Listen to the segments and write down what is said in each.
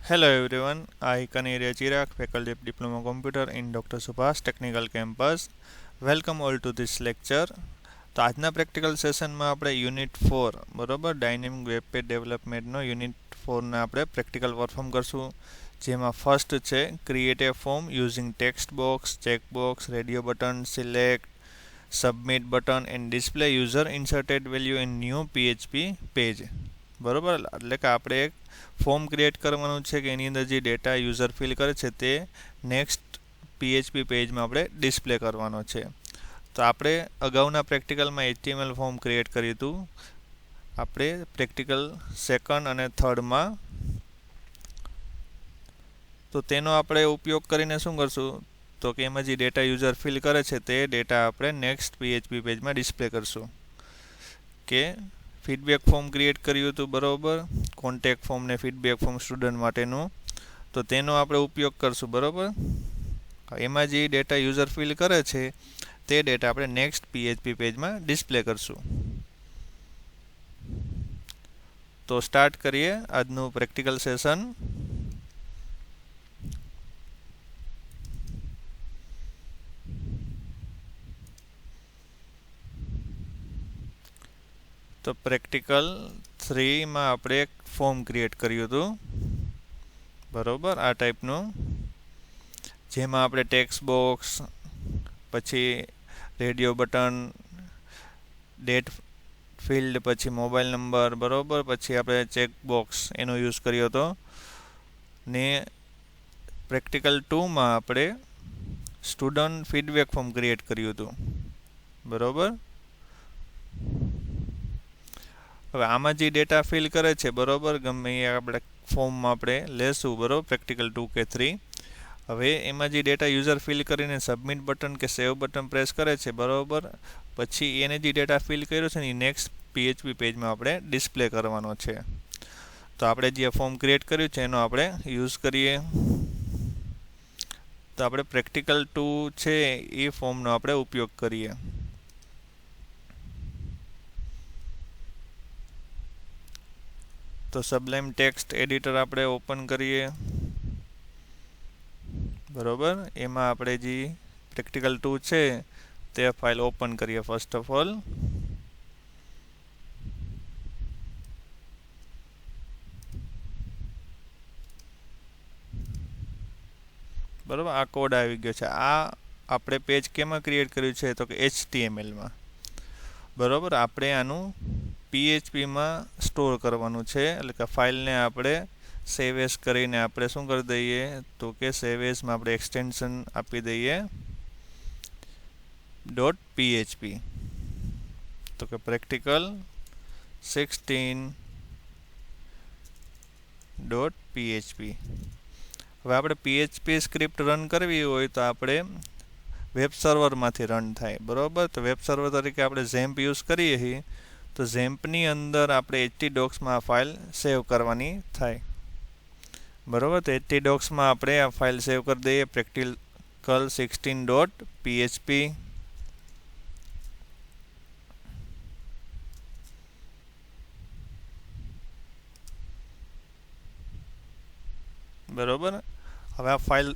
Hello everyone, I Kaneria Chirag, Faculty of Diploma Computer in Dr. Subhash Technical Campus. Welcome all two this lecture. તો આજના practical સેશનમાં આપણે unit 4 બરોબર dynamic web page ડેવલપમેન્ટનો unit 4ને આપણે practical perform કરશું. જેમાં first છે create a form using text box, checkbox, radio button, select, submit button and display user inserted value in new PHP page. બરોબર, એટલે કે આપણે એક ફોર્મ ક્રિએટ કરવાનું છે કે એની અંદર જે ડેટા યુઝર ફિલ કરે છે તે નેક્સ્ટ પીએચપી પેજમાં આપણે ડિસ્પ્લે કરવાનો છે. તો આપણે અગાઉના પ્રેક્ટિકલમાં HTML ફોર્મ ક્રિએટ કર્યું હતું. આપણે પ્રેક્ટિકલ સેકન્ડ અને થર્ડમાં તો તેનો આપણે ઉપયોગ કરીને શું કરશું તો કે એમાં જે ડેટા યુઝર ફિલ કરે છે તે ડેટા આપણે નેક્સ્ટ પીએચપી પેજમાં ડિસ્પ્લે કરશું. કે ફીડબેક ફોર્મ ક્રિએટ કર્યું હતું બરાબર, કોન્ટેક્ટ ફોર્મ ને ફીડબેક ફોર્મ સ્ટુડન્ટ માટેનું, તો તેનો આપણે ઉપયોગ કરશું બરાબર. એમાં જે ડેટા યુઝર ફિલ કરે છે તે ડેટા આપણે નેક્સ્ટ પીએચપી પેજમાં ડિસ્પ્લે કરશું. તો સ્ટાર્ટ કરીએ આજનું પ્રેક્ટિકલ સેશન. તો પ્રેક્ટિકલ 3માં આપણે એક ફોર્મ ક્રિએટ કર્યું હતું બરાબર, આ ટાઈપનું, જેમાં આપણે ટેક્સ્ટ બોક્સ, પછી રેડિયો બટન, ડેટ ફિલ્ડ, પછી મોબાઈલ નંબર બરાબર, પછી આપણે ચેક બોક્સ એનો યુઝ કર્યો હતો. ને પ્રેક્ટિકલ 2માં આપણે સ્ટુડન્ટ ફીડબેક ફોર્મ ક્રિએટ કર્યું હતું બરાબર. હવે આમાં જે ડેટા ફિલ કરે છે બરાબર, ગમે એ આપણે ફોર્મમાં આપણે લેશું બરાબર, પ્રેક્ટિકલ 2 કે 3. હવે એમાં જે ડેટા યુઝર ફિલ કરીને સબમિટ બટન કે સેવ બટન પ્રેસ કરે છે બરાબર, પછી એને જે ડેટા ફિલ કર્યો છે ને એ નેક્સ્ટ પીએચપી પેજમાં આપણે ડિસ્પ્લે કરવાનો છે. તો આપણે જે ફોર્મ ક્રિએટ કર્યું છે એનો આપણે યુઝ કરીએ. તો આપણે પ્રેક્ટિકલ 2 છે એ ફોર્મનો આપણે ઉપયોગ કરીએ. તો સબલાઇમ ટેક્સ્ટ એડિટર આપણે ઓપન કરીએ બરાબર. એમાં આપણે જે પ્રેક્ટિકલ 2 છે તે ફાઇલ ઓપન કરીએ ફર્સ્ટ ઓફ ઓલ. બરાબર, આ કોડ આવી ગયો છે. આ આપણે પેજ કેમાં ક્રિએટ કર્યું છે તો કે HTMLમાં બરાબર. આપણે આનું પીએચપીમાં સ્ટોર કરવાનું છે, એટલે કે ફાઇલને આપણે સેવ એઝ કરીને આપણે શું કરી દઈએ તો કે સેવ એઝમાં આપણે એક્સટેન્શન આપી દઈએ .php. તો કે પ્રેક્ટિકલ 16.php. હવે આપણે પીએચપી સ્ક્રિપ્ટ રન કરવી હોય તો આપણે વેબ સર્વરમાંથી રન થાય બરાબર. તો વેબ સર્વર તરીકે આપણે ઝેમ્પ યુઝ કરીએ છીએ, તો ઝેમ્પની અંદર આપણે htdocsમાં આ ફાઇલ સેવ કરવાની થાય બરાબર. તો htdocsમાં આપણે આ ફાઇલ સેવ કરી દઈએ પ્રેક્ટિકલ 16.php. બરાબર. હવે આ ફાઇલ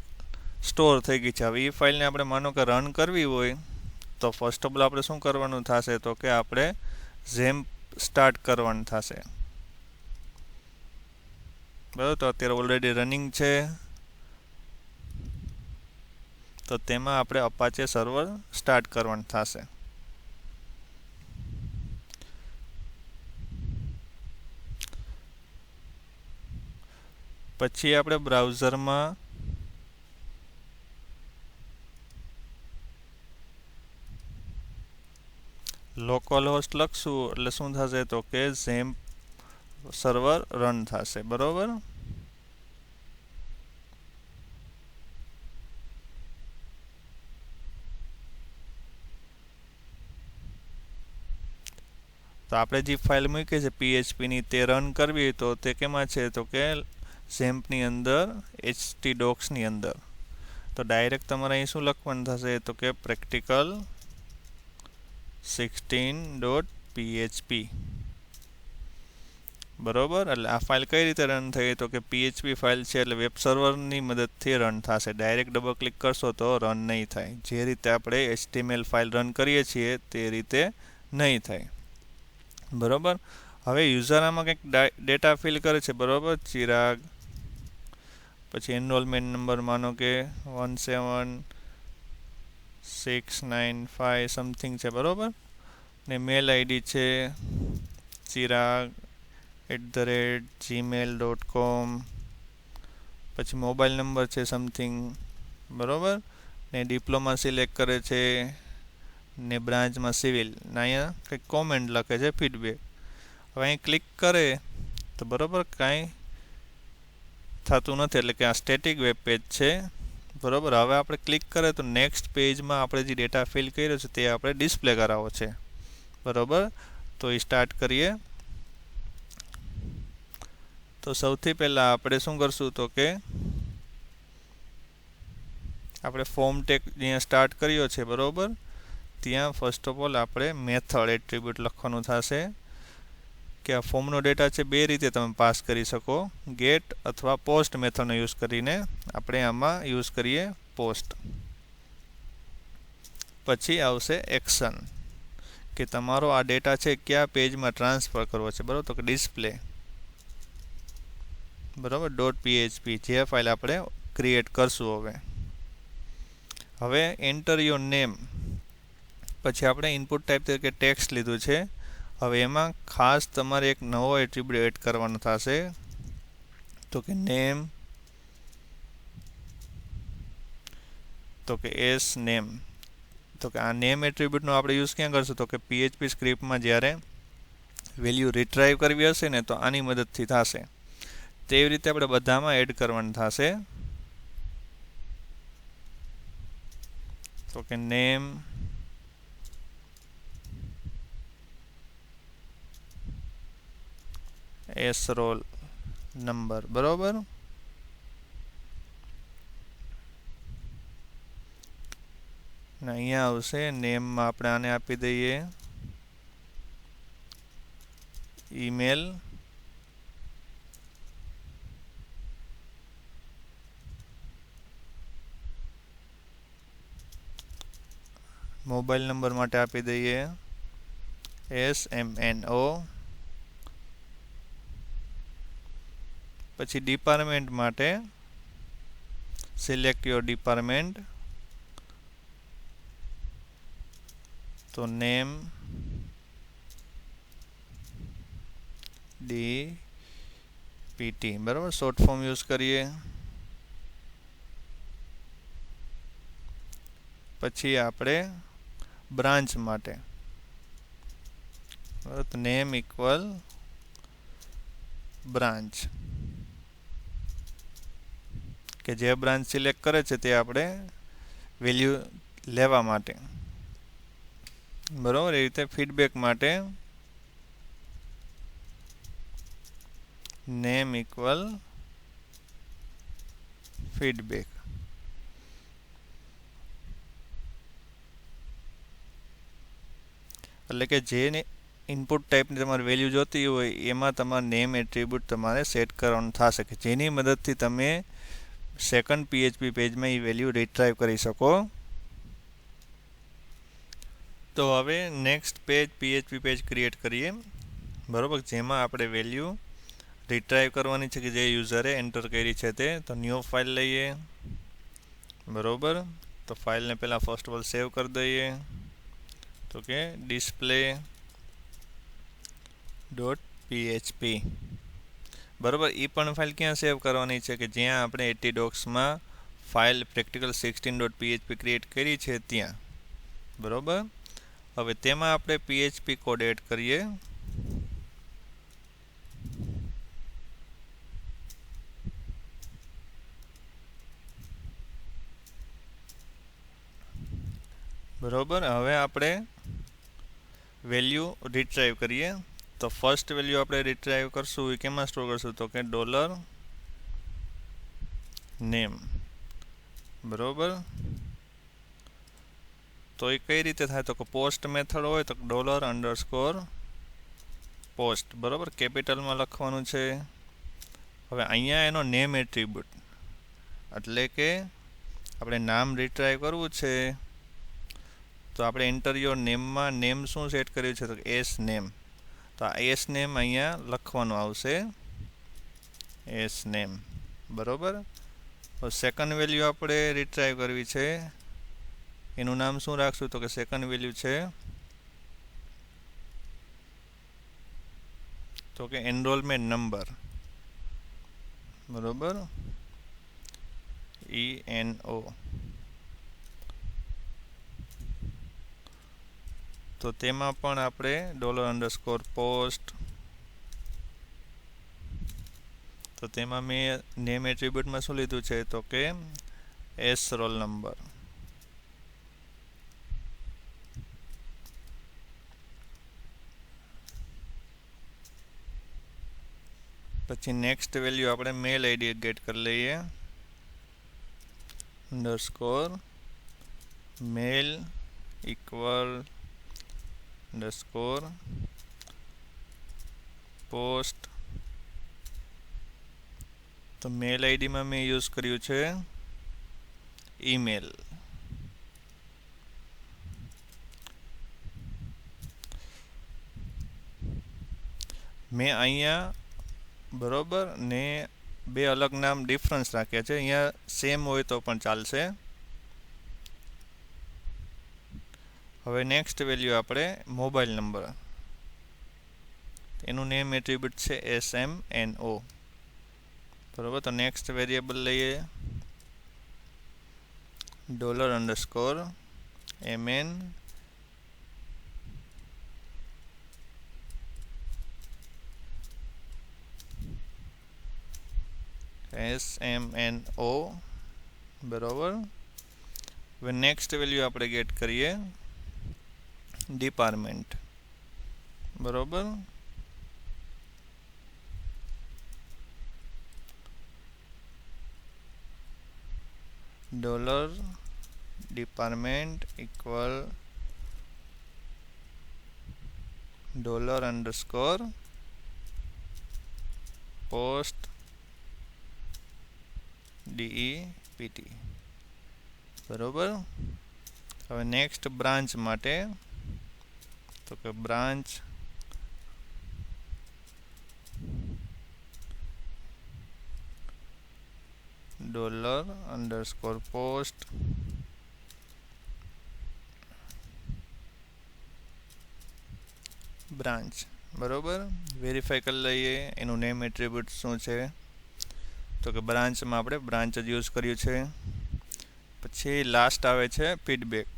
સ્ટોર થઈ ગઈ છે. હવે એ ફાઇલને આપણે માનો કે રન કરવી હોય તો ફર્સ્ટ ઓફ ઓલ આપણે શું કરવાનું થશે તો કે આપણે ઝેમ્પ સ્ટાર્ટ કરવાનું થશે બરાબર. તો અત્યારે ઓલરેડી રનિંગ છે, તો તેમાં આપણે અપાચે સર્વર સ્ટાર્ટ કરવાનું થશે. પછી આપણે બ્રાઉઝરમાં લોકલ હોસ્ટ લખશું એટલે શું થશે તો કે ઝેમ્પ સર્વર રન થશે બરાબર. તો આપણે જે ફાઇલ મૂકી છે પીએચપીની તે રન કરવી તો તે કેમાં છે તો કે ઝેમ્પની અંદર htdocsની અંદર. તો ડાયરેક્ટ તમારે અહીં શું લખવાનું થશે તો કે પ્રેક્ટિકલ 16.php બરોબર. એટલે આ ફાઇલ કઈ રીતે રન થઈ તો કે PHP ફાઇલ છે એટલે વેબ સર્વરની મદદથી રન થશે. ડાયરેક્ટ ડબલ ક્લિક કરશો તો રન નહીં થાય. જે રીતે આપણે HTML ફાઇલ રન કરીએ છીએ તે રીતે નહીં થાય. બરોબર. હવે યુઝર આમાં કંઈક ડેટા ફિલ કરે છે. બરોબર. ચિરાગ, પછી એનરોલમેન્ટ નંબર માનો કે 17695 સમથિંગ છે. બરોબર. ને મેલ આઈડી છે chirag@gmail.com, પછી મોબાઈલ નંબર છે સમથિંગ. બરોબર. ને ડિપ્લોમા સિલેક્ટ કરે છે ને બ્રાન્ચમાં સિવિલ ને અહીંયા કંઈક કોમેન્ટ લખે છે ફીડબેક. હવે અહીં ક્લિક કરે તો બરોબર કાંઈ થતું નથી એટલે કે આ સ્ટેટિક વેબ પેજ છે. બરોબર. હવે આપણે ક્લિક કરે તો નેક્સ્ટ પેજમાં આપણે જે ડેટા ફિલ કર્યો છે તે આપણે ડિસ્પ્લે કરાવવો છે. બરોબર. તો એ સ્ટાર્ટ કરીએ. તો સૌથી પહેલાં આપણે શું કરશું તો કે આપણે ફોર્મ ટેગ જ્યાં સ્ટાર્ટ કર્યો છે બરોબર ત્યાં ફર્સ્ટ ઓફ ઓલ આપણે મેથડ એટ્રીબ્યુટ લખવાનું થશે કે આ ફોર્મનો ડેટા છે બે રીતે તમે પાસ કરી શકો. ગેટ અથવા પોસ્ટ મેથડનો યુઝ કરીને આપણે આમાં યુઝ કરીએ પોસ્ટ. પછી આવશે એક્શન કે તમારો આ ડેટા છે કયા પેજમાં ટ્રાન્સફર કરવો છે. બરાબર. તો કે ડિસ્પ્લે બરાબર .php જે ફાઇલ આપણે ક્રિએટ કરશું. હવે એન્ટર યોર નેમ. પછી આપણે ઇનપુટ ટાઈપ તરીકે ટેક્સ્ટ લીધું છે. હવે એમાં ખાસ તમારે એક નવો એટ્રીબ્યુટ એડ કરવાનો થશે તો કે નેમ, તો કે એસ નેમ. તો કે આ નેમ એટ્રીબ્યુટનો આપણે યુઝ ક્યાં કરશું તો કે PHP સ્ક્રિપ્ટમાં જ્યારે વેલ્યુ રિટ્રાઈવ કરવી હશે ને તો આની મદદથી થશે. તેવી રીતે આપણે બધામાં એડ કરવાનું થશે. તો કે નેમ, એસ રોલ નંબર. બરોબર. ને અહીંયા આવશે નેમમાં આપણે આને આપી દઈએ ઈમેલ, મોબાઈલ નંબર માટે આપી દઈએ SMNO. પછી ડિપાર્ટમેન્ટ માટે સિલેક્ટ યોર ડિપાર્ટમેન્ટ. તો નેમ DPT. બરાબર. શોર્ટ ફોર્મ યુઝ કરીએ. પછી આપણે બ્રાન્ચ માટે નેમ ઇક્વલ બ્રાન્ચ કે જે બ્રાન્ચ સિલેક્ટ કરે છે તે આપણે વેલ્યુ લેવા માટે. બરાબર. એ રીતે ફીડબેક માટે નેમ ઇક્વલ ફીડબેક. એટલે કે જે ઇનપુટ ટાઈપની તમારે વેલ્યુ જોતી હોય એમાં તમારે નેમ એટ્રીબ્યુટ તમારે સેટ કરવાનું થશે કે જેની મદદથી તમે સેકન્ડ PHP પેજમાં એ વેલ્યુ રિટ્રાઈવ કરી શકો. તો હવે next page PHP page create કરીએ. બરાબર. જેમાં આપણે વેલ્યુ રિટ્રાઈવ કરવાની છે કે જે યુઝરે એન્ટર કરી છે તે. તો ન્યૂ ફાઇલ લઈએ. બરાબર. તો ફાઇલને પહેલાં ફર્સ્ટ ઓફ ઓલ સેવ કરી દઈએ. તો કે display.php. બરાબર. એ પણ ફાઇલ ક્યાં સેવ કરવાની છે કે જ્યાં આપણે ATDocsમાં ફાઇલ practical16.php ક્રિએટ કરી છે ત્યાં. બરાબર. હવે તેમાં આપણે PHP કોડ એડ કરીએ. બરાબર. હવે આપણે વેલ્યુ રિટ્રાઈવ કરીએ. તો ફર્સ્ટ વેલ્યુ આપણે રિટ્રાઈવ કરશું એ કેમાં સ્ટોર કરશું તો કે $name. બરાબર. તો એ કઈ રીતે થાય તો કે પોસ્ટ મેથડ હોય તો $_ પોસ્ટ, બરાબર, કેપિટલમાં લખવાનું છે. હવે અહીંયા એનો નેમ એટ્રીબ્યુટ, એટલે કે આપણે નામ રિટ્રાય કરવું છે તો આપણે એન્ટર યોર નેમમાં નેમ શું સેટ કર્યું છે તો એસ નેમ. તો આ એસ નેમ અહીંયા લખવાનું આવશે, એસ નેમ, બરાબર. તો સેકન્ડ વેલ્યુ આપણે રિટ્રાય કરવી છે, એનું નામ શું રાખશું તો કે સેકન્ડ વેલ્યુ છે તો કે એનરોલમેન્ટ નંબર, બરાબર, ENO. તો તેમાં પણ આપણે $_post, તો તેમાં મેં નેમ એટ્રીબ્યુટમાં શું લીધું છે તો કે એસ રોલ નંબર. પછી નેક્સ્ટ વેલ્યુ આપણે મેલ આઈડી ગેટ કરી લઈએ, _mail = post. તો મેલ આઈડીમાં મેં યુઝ કર્યું છે ઈમેલ. મેં અહીંયા બરોબર ને બે અલગ નામ ડિફરન્સ રાખ્યા છે, અહીંયા સેમ હોય તો પણ ચાલશે. હવે નેક્સ્ટ વેલ્યુ આપણે મોબાઈલ નંબર, એનું નેમ એટ્રીબ્યુટ છે SMNO, બરાબર. તો નેક્સ્ટ વેરિયેબલ લઈએ $_MN SMNO, બરાબર. હવે નેક્સ્ટ વેલ્યુ આપણે ગેટ કરીએ ડિપાર્ટમેન્ટ, બરાબર. $department = $post DEPT, બરોબર. હવે નેક્સ્ટ બ્રાન્ચ માટે તો કે બ્રાન્ચ $_post બ્રાન્ચ, બરોબર. વેરીફાઈ કરી લઈએ એનું નેમ એટ્રીબ્યુટ શું છે તો કે બ્રાન્ચમાં આપણે બ્રાન્ચ જ યુઝ કર્યું છે. પછી લાસ્ટ આવે છે ફીડબેક,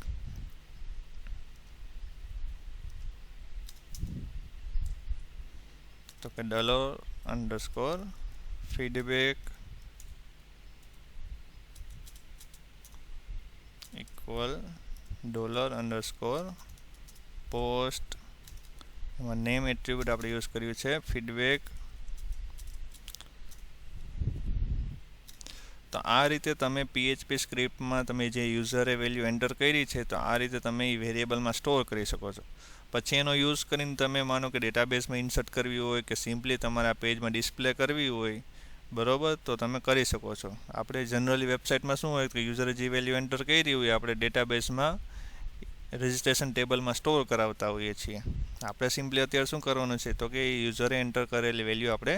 તો કે $_feedback = $post. એમાં નેમ એટ્રીબ્યુટ આપણે યુઝ કર્યું છે ફીડબેક. તો આ રીતે તમે PHP સ્ક્રિપ્ટમાં તમે જે યુઝરે વેલ્યુ એન્ટર કરી છે તો આ રીતે તમે એ વેરિયેબલમાં સ્ટોર કરી શકો છો. પછી એનો યુઝ કરીને તમે માનો કે ડેટાબેઝમાં ઇન્સર્ટ કરવી હોય કે સિમ્પલી તમારા પેજમાં ડિસ્પ્લે કરવી હોય, બરોબર, તો તમે કરી શકો છો. આપણે જનરલી વેબસાઇટમાં શું હોય કે યુઝરે જે વેલ્યુ એન્ટર કરી હોય આપણે ડેટાબેઝમાં રજિસ્ટ્રેશન ટેબલમાં સ્ટોર કરાવતા હોઈએ છીએ. આપણે સિમ્પલી અત્યારે શું કરવાનું છે તો કે યુઝરે એન્ટર કરેલી વેલ્યુ આપણે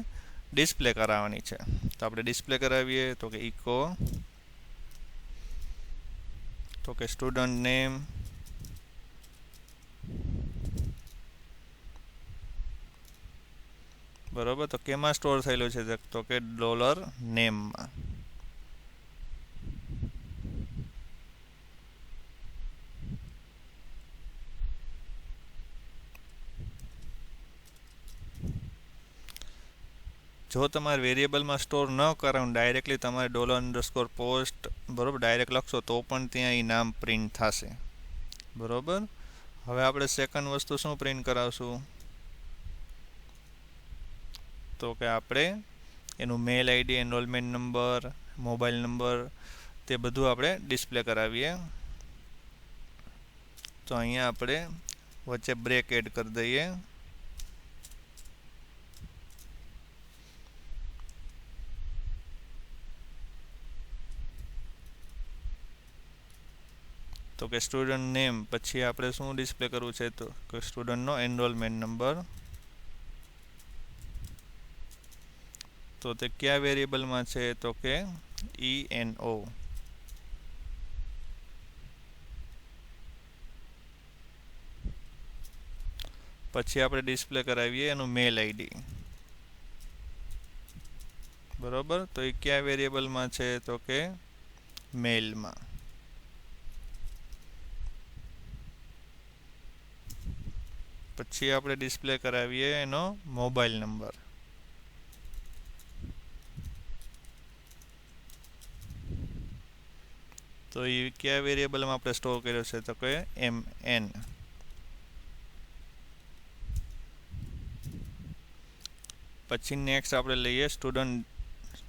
ડિસ્પ્લે કરાવવાની છે. તો આપણે ડિસ્પ્લે કરાવીએ તો કે ઇકો તો કે સ્ટુડન્ટ નેમ, બરોબર. તો કેમાં સ્ટોર થયેલું છે તો કે $નેમમાં. જો તમારે વેરિયેબલમાં સ્ટોર ન કરાવું, ડાયરેક્ટલી તમારે $_post બરોબર ડાયરેક્ટ લખશો તો પણ ત્યાં એ નામ પ્રિન્ટ થશે, બરોબર. હવે આપણે સેકન્ડ વસ્તુ શું પ્રિન્ટ કરાવશું તો કે આપણે એનું mail ID, enrolment number, mobile number તે બધું આપણે ડિસ્પ્લે કરાવીએ. તો અહીંયા આપણે વચ્ચે બ્રેક એડ કરી દઈએ, તો કે સ્ટુડન્ટ નેમ, પછી આપણે શું ડિસ્પ્લે કરવું છે તો કે સ્ટુડન્ટનો એનરોલમેન્ટ નંબર. તો તે કયા વેરિયેબલમાં છે તો કે ENO. પછી આપણે ડિસ્પ્લે કરાવીએ એનું મેલ આઈડી. બરોબર, તો એ કયા વેરિયેબલમાં છે તો કે મેલમાં. પછી આપણે ડિસ્પ્લે કરાવીએ એનો મોબાઈલ નંબર. તો એ કયા વેરિયેબલમાં આપણે સ્ટોર કર્યો છે તો કે MN. પછી નેક્સ્ટ આપણે લઈએ સ્ટુડન્ટ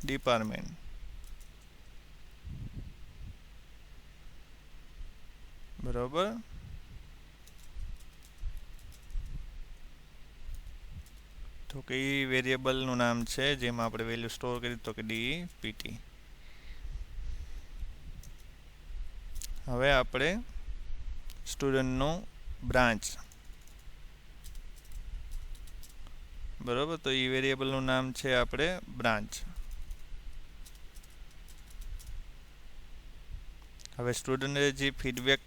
ડિપાર્ટમેન્ટ. બરોબર, તો કે એ વેરિયેબલનું નામ છે જેમાં આપણે વેલ્યુ સ્ટોર કરી તો કે DPT. હવે આપણે સ્ટુડન્ટનું બ્રાન્ચ. બરોબર, તો એ વેરિયેબલનું નામ છે આપણે બ્રાન્ચ. હવે સ્ટુડન્ટે જે ફીડબેક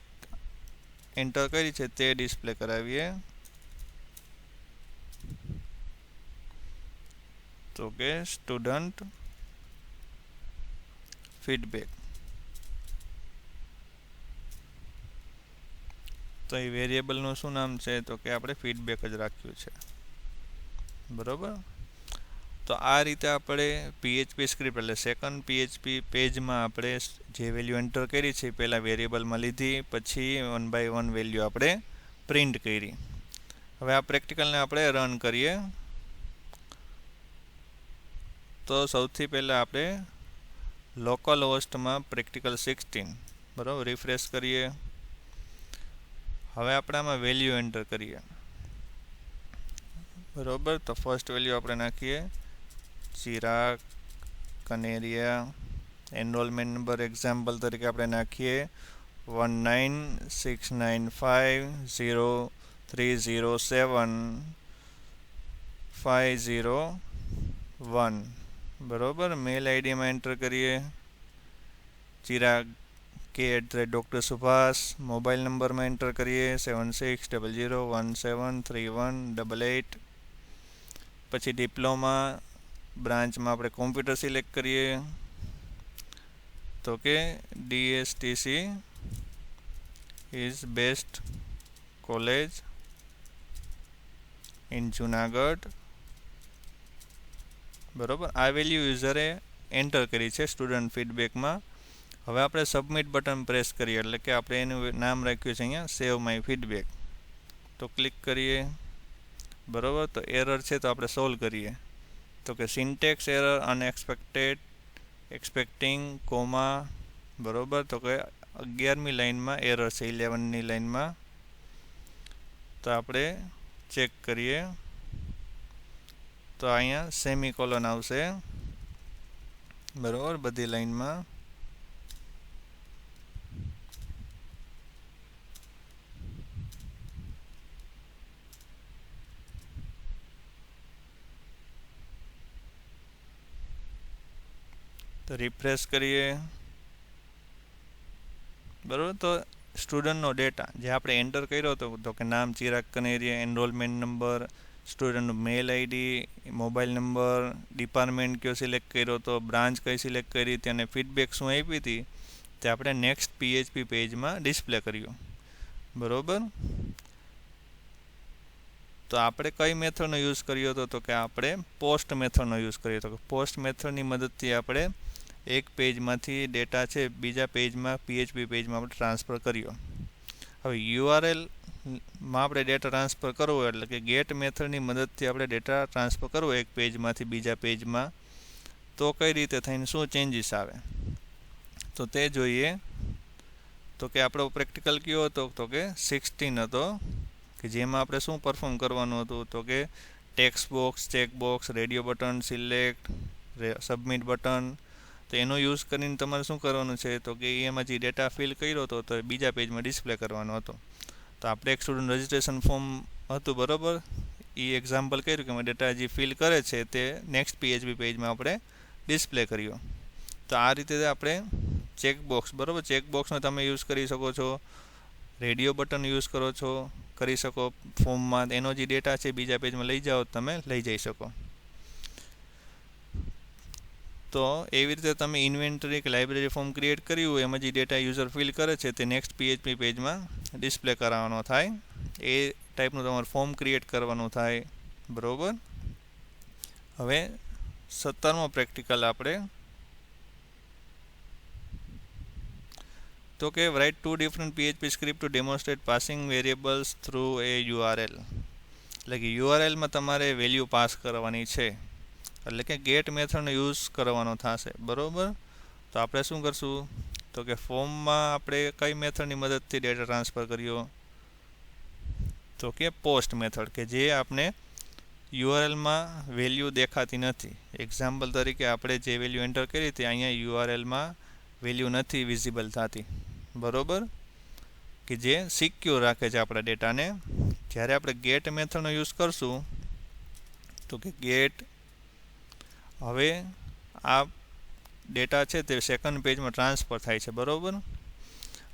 એન્ટર કરી છે તે ડિસ્પ્લે કરાવીએ. તો કે સ્ટુડન્ટ ફીડબેક. તો એ વેરિયેબલનું શું નામ છે તો કે આપણે ફીડબેક જ રાખ્યું છે. બરોબર, તો આ રીતે આપણે PHP સ્ક્રિપ્ટ એટલે સેકન્ડ PHP પેજમાં આપણે જે વેલ્યુ એન્ટર કરી છે પહેલાં વેરિયેબલમાં લીધી, પછી 1 by 1 વેલ્યુ આપણે પ્રિન્ટ કરી. હવે આ પ્રેક્ટિકલને આપણે રન કરીએ. તો સૌથી પહેલાં આપણે લોકલ હોસ્ટમાં પ્રેક્ટિકલ 16 બરાબર રિફ્રેશ કરીએ. હવે આપણે આમાં વેલ્યુ એન્ટર કરીએ. બરોબર, તો ફર્સ્ટ વેલ્યુ આપણે નાખીએ Chirag Kaneria. Enrolment number example તરીકે આપણે નાખીએ 196950307501. બરોબર, મેલ આઈડીમાં એન્ટર કરીએ ચિરાગ k@Dr. Subhas. મોબાઈલ નંબરમાં એન્ટર કરીએ 7600173188. પછી ડિપ્લોમા બ્રાન્ચમાં આપણે કોમ્પ્યુટર સિલેક્ટ કરીએ તો કે DSTC is best college in Junagadh. બરોબર, આ વેલ્યુ યુઝરે એન્ટર કરી છે સ્ટુડન્ટ ફીડબેકમાં. હવે આપણે સબમિટ બટન પ્રેસ કરીએ એટલે કે આપણે એનું નામ રાખ્યું છે અહીંયા સેવ માય ફીડબેક. તો ક્લિક કરીએ. બરોબર, તો એરર છે તો આપણે સોલ્વ કરીએ. તો કે syntax error unexpected expecting comma. બરોબર, તો કે 11મી લાઇનમાં એરર છે 11ની લાઇનમાં. તો આપણે ચેક કરીએ તો અહીંયા સેમિકોલન આવશે. બરોબર, બધી લાઇનમાં. તો રિફ્રેશ કરીએ. બરાબર, તો સ્ટુડન્ટનો ડેટા જે આપણે એન્ટર કર્યો હતો તો કે નામ ચિરાગ કનેરિયા, એનરોલમેન્ટ નંબર, સ્ટુડન્ટનું mail ID, mobile number, department કયો સિલેક્ટ કર્યો હતો, બ્રાન્ચ કઈ સિલેક્ટ કરી હતી અને ફીડબેક શું આપી હતી તે આપણે નેક્સ્ટ PHP પેજમાં ડિસ્પ્લે કર્યું. બરોબર, તો આપણે કઈ મેથડનો યુઝ કર્યો હતો તો કે આપણે પોસ્ટ મેથડનો યુઝ કર્યો હતો. પોસ્ટ મેથડની મદદથી આપણે એક પેજમાંથી ડેટા છે બીજા પેજમાં PHP પેજમાં આપણે ટ્રાન્સફર કર્યો. હવે URLમાં આપણે ડેટા ટ્રાન્સફર કરવો એટલે કે ગેટ મેથડની મદદથી આપણે ડેટા ટ્રાન્સફર કરવો એક પેજમાંથી બીજા પેજમાં, તો કઈ રીતે થઈને શું ચેન્જીસ આવે તો તે જોઈએ. તો કે આપણો પ્રેક્ટિકલ કયો હતો તો કે 16 હતો કે જેમાં આપણે શું પરફોર્મ કરવાનું હતું તો કે text box, check box, radio button, select, submit button. તો એનો યુઝ કરીને તમારે શું કરવાનું છે તો કે એમાં જે ડેટા ફિલ કર્યો હતો તો બીજા પેજમાં ડિસ્પ્લે કરવાનો હતો. તો આપણે એક સ્ટુડન્ટ રજિસ્ટ્રેશન ફોર્મ હતું બરાબર, એ એક્ઝામ્પલ કર્યું કે ડેટા જે ફિલ કરે છે તે નેક્સ્ટ PHP પેજમાં આપણે ડિસ્પ્લે કર્યો. તો આ રીતે આપણે ચેકબોક્સ બરાબર, ચેકબોક્સનો તમે યુઝ કરી શકો છો, રેડિયો બટન યુઝ કરી શકો ફોર્મમાં, એનો જે ડેટા છે બીજા પેજમાં લઈ જાઓ તમે લઈ જઈ શકો. તો એવી રીતે તમે ઇન્વેન્ટરી કે લાઇબ્રેરી ફોર્મ ક્રિએટ કર્યું હોય એમાં જે ડેટા યુઝર ફિલ કરે છે તે નેક્સ્ટ PHP પેજમાં ડિસ્પ્લે કરાવવાનો થાય. એ ટાઈપનું તમારે ફોર્મ ક્રિએટ કરવાનું થાય બરાબર. હવે 17મો પ્રેક્ટિકલ આપણે તો કે write two different PHP script to demonstrate passing variables through a URL. એટલે કે URL માં તમારે વેલ્યુ પાસ કરવાની છે, એટલે કે ગેટ મેથડનો યુઝ કરવાનો થશે બરાબર. તો આપણે શું કરશું તો કે ફોર્મમાં આપણે કઈ મેથડની મદદથી ડેટા ટ્રાન્સફર કર્યો તો કે પોસ્ટ મેથડ, કે જે આપણે URLમાં વેલ્યુ દેખાતી નથી. એક્ઝામ્પલ તરીકે આપણે જે વેલ્યુ એન્ટર કરી હતી અહીંયા URLમાં વેલ્યુ નથી વિઝિબલ થતી બરાબર, કે જે સિક્યોર રાખે છે આપણા ડેટાને. જ્યારે આપણે ગેટ મેથડનો યુઝ કરશું તો કે ગેટ, હવે આ ડેટા છે તે સેકન્ડ પેજમાં ટ્રાન્સફર થાય છે બરાબર.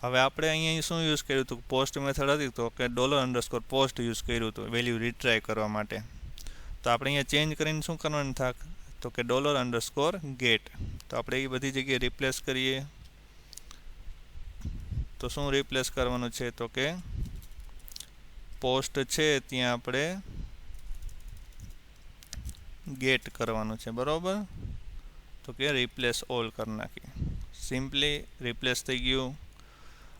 હવે આપણે અહીંયા શું યુઝ કર્યું હતું, પોસ્ટ મેથડ હતી તો કે $_post યુઝ કર્યું હતું વેલ્યુ રિટ્રાય કરવા માટે. તો આપણે અહીંયા ચેન્જ કરીને શું કરવાનું થાય તો કે $_get. તો આપણે એ બધી જગ્યાએ રિપ્લેસ કરીએ. તો શું રિપ્લેસ કરવાનું છે તો કે પોસ્ટ છે ત્યાં આપણે ગેટ કરવાનું છે બરાબર. તો કે રિપ્લેસ ઓલ કરી નાખીએ, સિમ્પલી રિપ્લેસ થઈ ગયું.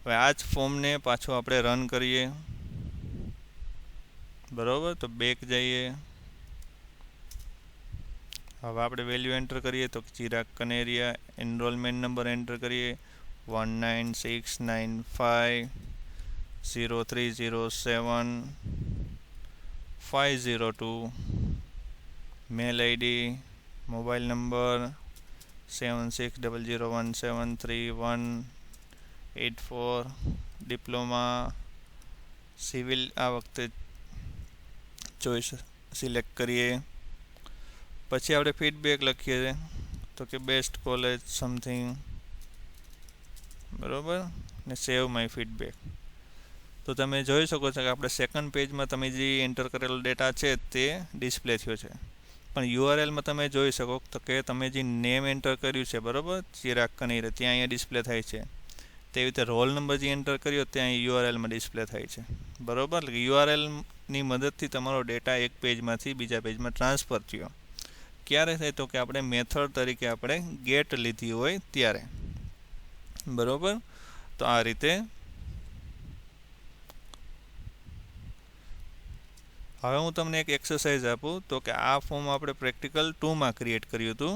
હવે આ જ ફોર્મને પાછું આપણે રન કરીએ બરાબર. તો બેક જઈએ, હવે આપણે વેલ્યુ એન્ટર કરીએ તો Chirag Kaneria, enrolment number enter કરીએ 196950307502, mail ID, mobile number 7600173184, diploma civil આ વખતે ચોઈસ સિલેક્ટ કરીએ. પછી આપણે ફીડબેક લખીએ તો કે બેસ્ટ કોલેજ સમથિંગ બરાબર ને સેવ માય ફીડબેક. તો તમે જોઈ શકો છો કે આપણે સેકન્ડ પેજમાં તમે જે એન્ટર કરેલો ડેટા છે તે ડિસ્પ્લે થયો છે, પણ URLમાં તમે જોઈ શકો તો કે તમે જે નેમ એન્ટર કર્યું છે બરાબર ચિરાગ કનેરિયા ત્યાં અહીંયા ડિસ્પ્લે થાય છે, તેવી રીતે રોલ નંબર જે એન્ટર કર્યો ત્યાં URLમાં ડિસ્પ્લે થાય છે બરાબર. એટલે કે URLની મદદથી તમારો ડેટા એક પેજમાંથી બીજા પેજમાં ટ્રાન્સફર થયો. ક્યારે થાય તો કે આપણે મેથડ તરીકે આપણે ગેટ લીધી હોય ત્યારે બરાબર. તો આ રીતે હવે હું તમને એક એક્સરસાઇઝ આપું તો કે આ ફોર્મ આપણે પ્રેક્ટિકલ 2માં ક્રિએટ કર્યું હતું,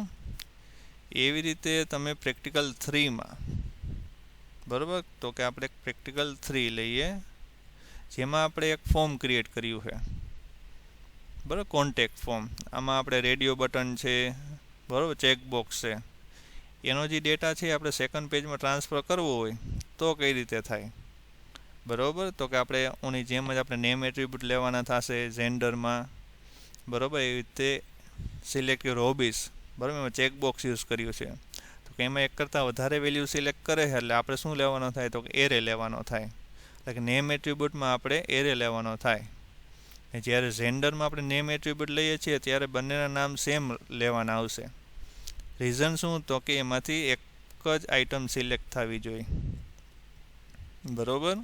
એવી રીતે તમે પ્રેક્ટિકલ 3માં બરાબર. તો કે આપણે પ્રેક્ટિકલ 3 લઈએ જેમાં આપણે એક ફોર્મ ક્રિએટ કર્યું છે બરાબર, કોન્ટેક્ટ ફોર્મ. આમાં આપણે રેડિયો બટન છે બરાબર, ચેકબોક્સ છે, એનો જે ડેટા છે આપણે સેકન્ડ પેજમાં ટ્રાન્સફર કરવો હોય તો કઈ રીતે થાય બરાબર. તો કે આપણે ઓની જેમ જ આપણે નેમ એટ્રીબ્યુટ લેવાના થશે જેન્ડરમાં બરાબર. એવી રીતે સિલેક્ટ યોર હોબીઝ બરાબર, એમાં ચેકબોક્સ યુઝ કર્યું છે. તો કે એમાં એક કરતાં વધારે વેલ્યુ સિલેક્ટ કરે છે એટલે આપણે શું લેવાનો થાય તો કે એરે લેવાનો થાય. એટલે કે નેમ એટ્રીબ્યુટમાં આપણે એરે લેવાનો થાય. જ્યારે જેન્ડરમાં આપણે નેમ એટ્રીબ્યુટ લઈએ છીએ ત્યારે બંનેના નામ સેમ લેવાના આવશે. રીઝન શું તો કે એમાંથી એક જ આઇટમ સિલેક્ટ થવી જોઈએ બરાબર.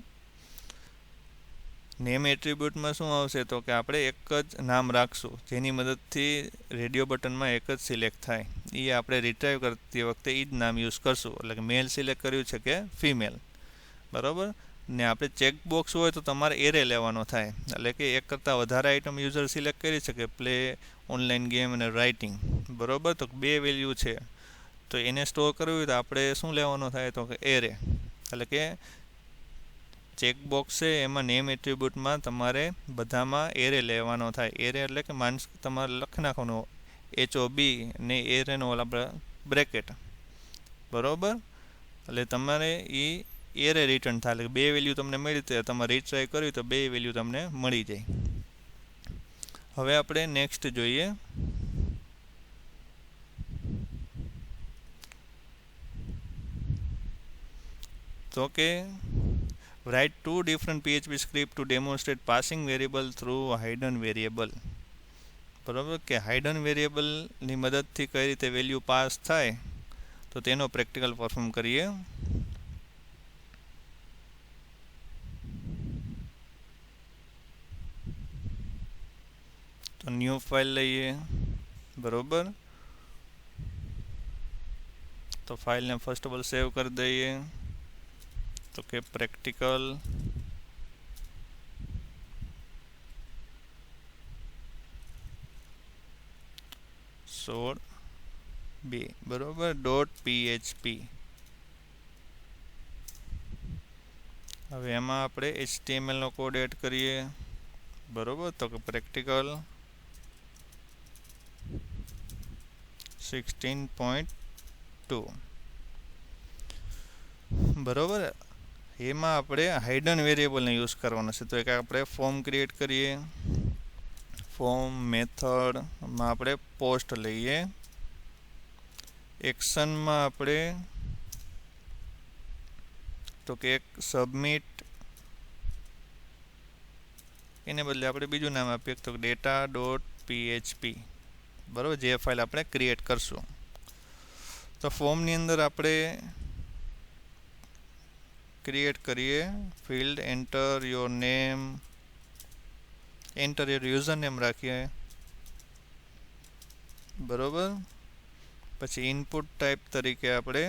નેમ એટ્રીબ્યુટમાં શું આવશે તો કે આપણે એક જ નામ રાખશું જેની મદદથી રેડિયો બટનમાં એક જ સિલેક્ટ થાય. એ આપણે રિટ્રાઈવ કરતી વખતે એ જ નામ યુઝ કરશું. એટલે કે મેલ સિલેક્ટ કર્યું છે કે ફિમેલ બરાબર. ને આપણે ચેકબોક્સ હોય તો તમારે એરે લેવાનો થાય. એટલે કે એક કરતાં વધારે આઇટમ યુઝર સિલેક્ટ કરી શકે, પ્લે, ઓનલાઈન ગેમ અને રાઇટિંગ બરાબર. તો 2 વેલ્યુ છે તો એને સ્ટોર કરવી હોય તો આપણે શું લેવાનો થાય તો કે એરે. એટલે કે ચેકબોક્સ છે એમાં નેમ એટ્રીબ્યુટમાં તમારે બધામાં એરે લેવાનો થાય. એરે એટલે કે તમારે લખી નાખવાનું HOB ને એરેનો આપણે બ્રેકેટ બરોબર. એટલે તમારે એ એરે રિટર્ન થાય, એટલે બે વેલ્યુ તમને મળી તો તમારે રીટ્રાય કરવી તો બે વેલ્યુ તમને મળી જાય. હવે આપણે નેક્સ્ટ જોઈએ. તો કે write two different PHP script to demonstrate passing variable through hidden variable. બરાબર, કે હાઇડન વેરિયેબલની મદદથી કઈ રીતે વેલ્યુ પાસ થાય તો તેનો પ્રેક્ટિકલ પરફોર્મ કરીએ. તો ન્યૂ ફાઇલ લઈએ. બરોબર, તો ફાઇલને ફર્સ્ટ ઓફ ઓલ સેવ કરી દઈએ. તો કે પ્રેક્ટિકલ .16b બરોબર .php. હવે એમાં આપણે HTML નો કોડ એડ કરીએ. બરોબર, તો કે પ્રેક્ટિકલ 16.2. બરોબર, એમાં આપણે હાઇડન વેરિયેબલને યુઝ કરવાનો છે. તો એક આપણે ફોર્મ ક્રિએટ કરીએ. ફોર્મ મેથડમાં આપણે પોસ્ટ લઈએ. એક્શનમાં આપણે તો કે એક સબમિટ, એને બદલે આપણે બીજું નામ આપીએ તો data.php. બરાબર, જે ફાઇલ આપણે ક્રિએટ કરશું. તો ફોર્મની અંદર આપણે ક્રિએટ કરીએ field, enter your name, enter your user name રાખીએ. બરોબર, પછી ઇનપુટ ટાઈપ તરીકે આપણે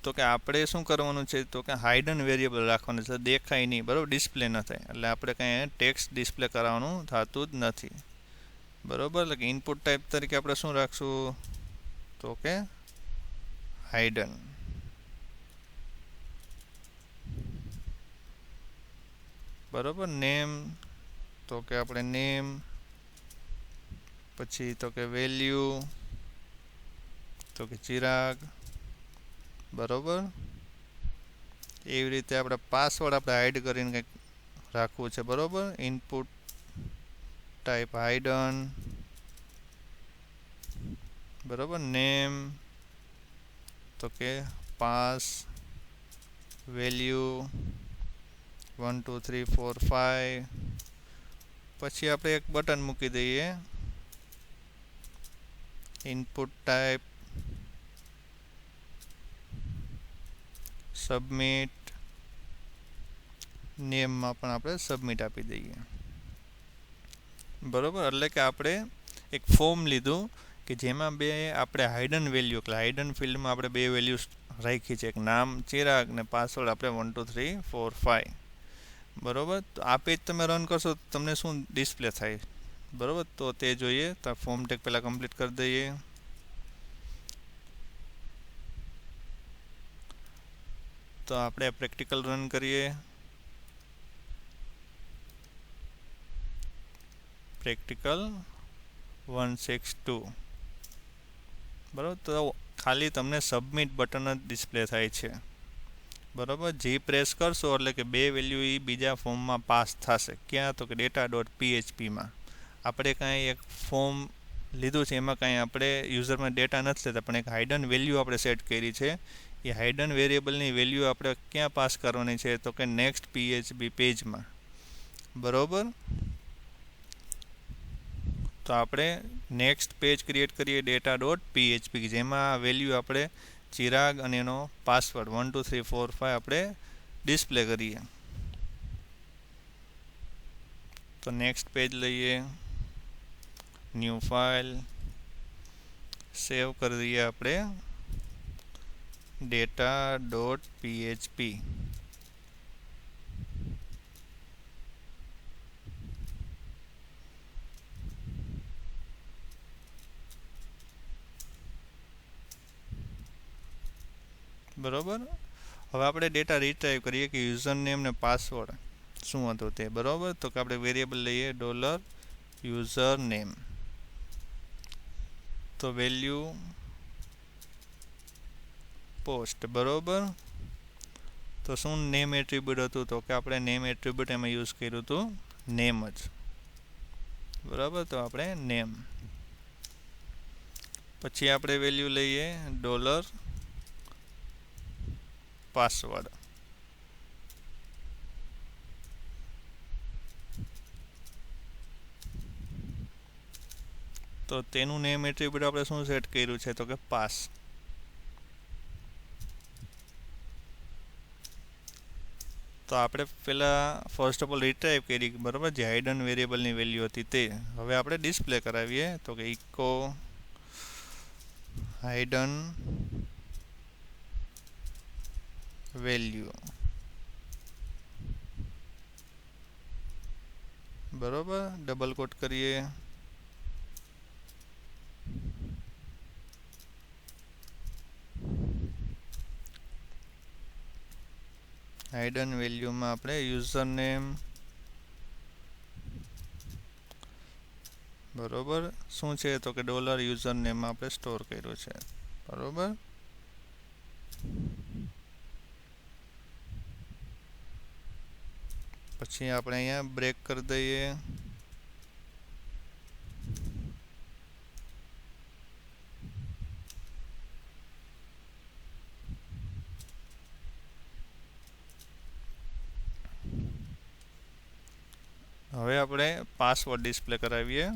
તો કે આપણે શું કરવાનું છે તો કે હાઇડન વેરિયેબલ રાખવાનું છે, દેખાય નહીં. બરાબર, ડિસ્પ્લે ન થાય, એટલે આપણે કંઈ ટેક્સ્ટ ડિસ્પ્લે કરવાનું થતું જ નથી. બરાબર, એટલે કે ઇનપુટ ટાઈપ તરીકે આપણે શું રાખશું તો કે હાઇડન. બરાબર, નેમ તો કે આપણે નેમ, પછી તો કે વેલ્યુ તો કે ચિરાગ. બરાબર, એવી રીતે આપણે પાસવર્ડ આપણે હાઇડ કરીને કંઈક રાખવું છે. બરાબર, ઇનપુટ ટાઈપ હાઇડન. બરાબર, નેમ તો કે પાસ, વેલ્યુ 1 2 3 4 5. પછી આપણે એક બટન મૂકી દઈએ ઇનપુટ ટાઈપ સબમિટ. નેમમાં પણ આપણે સબમિટ આપી દઈએ. બરાબર, એટલે કે આપણે એક ફોર્મ લીધું કે જેમાં બે આપણે હાઇડન વેલ્યુ, એટલે હાઇડન ફિલ્ડમાં આપણે બે વેલ્યુ રાખી છે, એક નામ ચિરાગ ને પાસવર્ડ આપણે 1 2 3 4 5. બરાબર, તો આ પેજ તમે રન કરશો તો તમને શું ડિસ્પ્લે થાય. બરાબર, તો તે જોઈએ. તો ફોર્મ ટેગ પહેલાં કમ્પ્લીટ કરી દઈએ. તો આપણે પ્રેક્ટિકલ રન કરીએ. પ્રેક્ટિકલ 162. બરાબર, તો ખાલી તમને સબમિટ બટન જ ડિસ્પ્લે થાય છે. બરાબર, જી પ્રેસ કરશો એટલે કે બે વેલ્યુ એ બીજા ફોર્મમાં પાસ થશે. ક્યાં તો કે data.phpમાં. આપણે કાંઈ એક ફોર્મ લીધું છે, એમાં કાંઈ આપણે યુઝરમાં ડેટા નથી લેતા, પણ એક હાઇડન વેલ્યુ આપણે સેટ કરી છે. એ હાઇડન વેરિયેબલની વેલ્યુ આપણે ક્યાં પાસ કરવાની છે તો કે નેક્સ્ટ PHP પેજમાં. બરાબર, તો આપણે નેક્સ્ટ પેજ ક્રિએટ કરીએ data.php, જેમાં વેલ્યુ આપણે ચિરાગ અને એનો પાસવર્ડ 1 2 3 4 5 આપણે ડિસ્પ્લે કરીએ. તો નેક્સ્ટ પેજ લઈએ, ન્યૂ ફાઇલ, સેવ કરી દઈએ આપણે data.php. બરાબર, હવે આપણે ડેટા રીટ્રાઈવ કરીએ કે યુઝર નેમ ને પાસવર્ડ શું હતું તે. બરાબર, તો કે આપણે વેરિયેબલ લઈએ $user name. તો વેલ્યુ પોસ્ટ, બરોબર. તો શું નેમ એટ્રીબ્યુટ હતું? તો કે આપણે નેમ એટ્રીબ્યુટ એમાં યુઝ કર્યું હતું નેમ જ, બરાબર. તો આપણે નેમ. પછી આપણે વેલ્યુ લઈએ $પાસવર્ડ. તો તેનું નેમ એટ્રીબ્યુટ આપણે શું સેટ કર્યું છે? તો કે પાસ. તો આપણે પહેલાં ફર્સ્ટ ઓફ ઓલ રિટ્રાઈવ કરી, બરાબર, જે હાઇડન વેરિયેબલની વેલ્યુ હતી તે. હવે આપણે ડિસ્પ્લે કરાવીએ. તો કે ઇકો હાઇડન વેલ્યુ, બરોબર. ડબલ કોટ કરીએ. હાઇડન વેલ્યુમાં આપણે યુઝર નેમ, બરોબર, શું છે? તો કે $યુઝર નેમ આપણે સ્ટોર કર્યો છે, બરોબર. પછી આપણે અહીંયા બ્રેક કરી દઈએ. હવે આપણે પાસવર્ડ ડિસ્પ્લે કરાવીએ.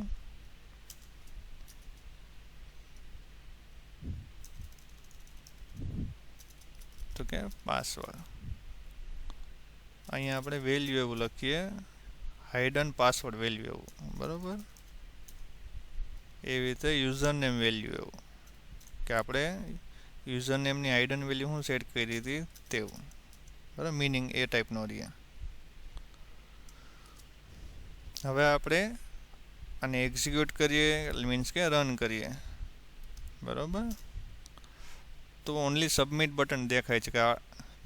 તો કે પાસવર્ડ. અહીંયા આપણે વેલ્યુ એવું લખીએ, હાઇડન પાસવર્ડ વેલ્યુ એવું, બરોબર. એવી રીતે યુઝર નેમ વેલ્યુ એવું, કે આપણે યુઝર નેમની હાઇડન વેલ્યુ શું સેટ કરી હતી તેવું, બરાબર. મિનિંગ એ ટાઈપનો રહ્યા. હવે આપણે આને એક્ઝિક્યુટ કરીએ, મીન્સ કે રન કરીએ, બરોબર. તો ઓનલી સબમિટ બટન દેખાય છે કે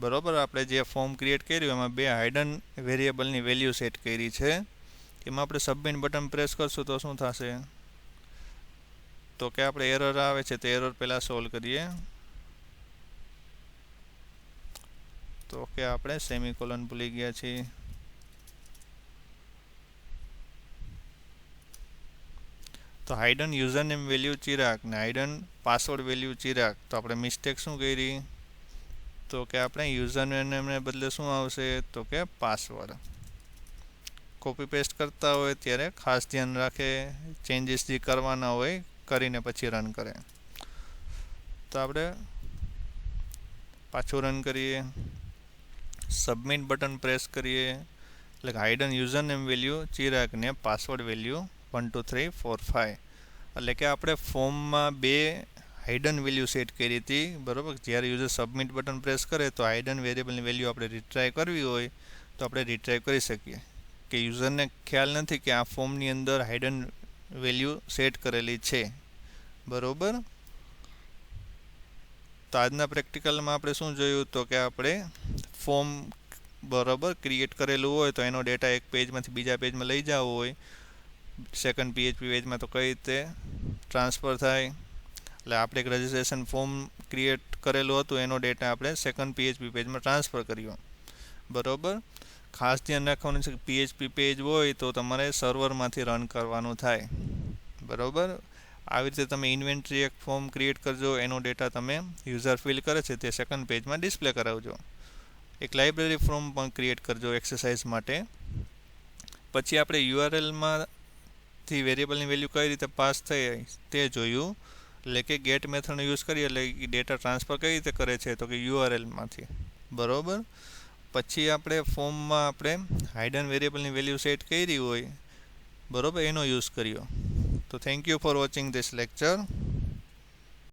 બરોબર આપણે જે ફોર્મ ક્રિએટ કર્યું એમાં બે હાઇડન વેરિયેબલની વેલ્યુ સેટ કરી છે. એમાં આપણે સબમિટ બટન પ્રેસ કરશું તો શું થશે? તો કે આપણે એરર આવે છે તો એરર પહેલાં સોલ્વ કરીએ. તો કે આપણે સેમિકોલન ભૂલી ગયા છીએ. તો hidden user name value Chirag ને હાઇડન પાસવર્ડ વેલ્યુ ચિરાગ. તો આપણે મિસ્ટેક શું કરી? તો કે આપણે યુઝર નેમને બદલે શું આવશે? તો કે પાસવર્ડ. કોપી પેસ્ટ કરતા હોય ત્યારે ખાસ ધ્યાન રાખે, ચેન્જીસ જે કરવાના હોય કરીને પછી રન કરે. તો આપણે પાછું રન કરીએ, સબમિટ બટન પ્રેસ કરીએ, એટલે hidden user name value Chirag ને પાસવર્ડ વેલ્યુ 1 2 3 4 5. એટલે કે આપણે ફોર્મમાં બે હાઇડન વેલ્યુ સેટ કરી હતી, બરાબર. જ્યારે યુઝર સબમિટ બટન પ્રેસ કરે તો હાઇડન વેરિયેબલની વેલ્યુ આપણે રિટ્રાઈવ કરવી હોય તો આપણે રિટ્રાઈવ કરી શકીએ. કે યુઝરને ખ્યાલ નથી કે આ ફોર્મની અંદર હાઇડન વેલ્યુ સેટ કરેલી છે, બરાબર. તો આજના પ્રેક્ટિકલમાં આપણે શું જોયું? તો કે આપણે ફોર્મ બરાબર ક્રિએટ કરેલું હોય તો એનો ડેટા એક પેજમાંથી બીજા પેજમાં લઈ જવો હોય સેકન્ડ PHP પેજમાં, તો કઈ રીતે ટ્રાન્સફર થાય? એટલે આપણે એક રજિસ્ટ્રેશન ફોર્મ ક્રિએટ કરેલું હતું, એનો ડેટા આપણે સેકન્ડ PHP પેજમાં ટ્રાન્સફર કર્યો, બરાબર. ખાસ ધ્યાન રાખવાનું છે કે PHP પેજ હોય તો તમારે સર્વરમાંથી રન કરવાનું થાય, બરાબર. આવી રીતે તમે ઇન્વેન્ટરી એક ફોર્મ ક્રિએટ કરજો, એનો ડેટા તમે યુઝર ફિલ કરે છે તે સેકન્ડ પેજમાં ડિસ્પ્લે કરાવજો. એક લાઇબ્રેરી ફોર્મ પણ ક્રિએટ કરજો એક્સરસાઇઝ માટે. પછી આપણે URLમાંથી વેરિયેબલની વેલ્યુ કઈ રીતે પાસ થઈ તે જોયું. એટલે કે ગેટ મેથડનો યુઝ કરીએ એટલે ડેટા ટ્રાન્સફર કઈ રીતે કરે છે? તો કે URLમાંથી, બરાબર. પછી આપણે ફોર્મમાં આપણે હાઇડન વેરિયેબલની વેલ્યુ સેટ કરી હોય, બરાબર, એનો યુઝ કર્યો. તો thank you for watching this lecture.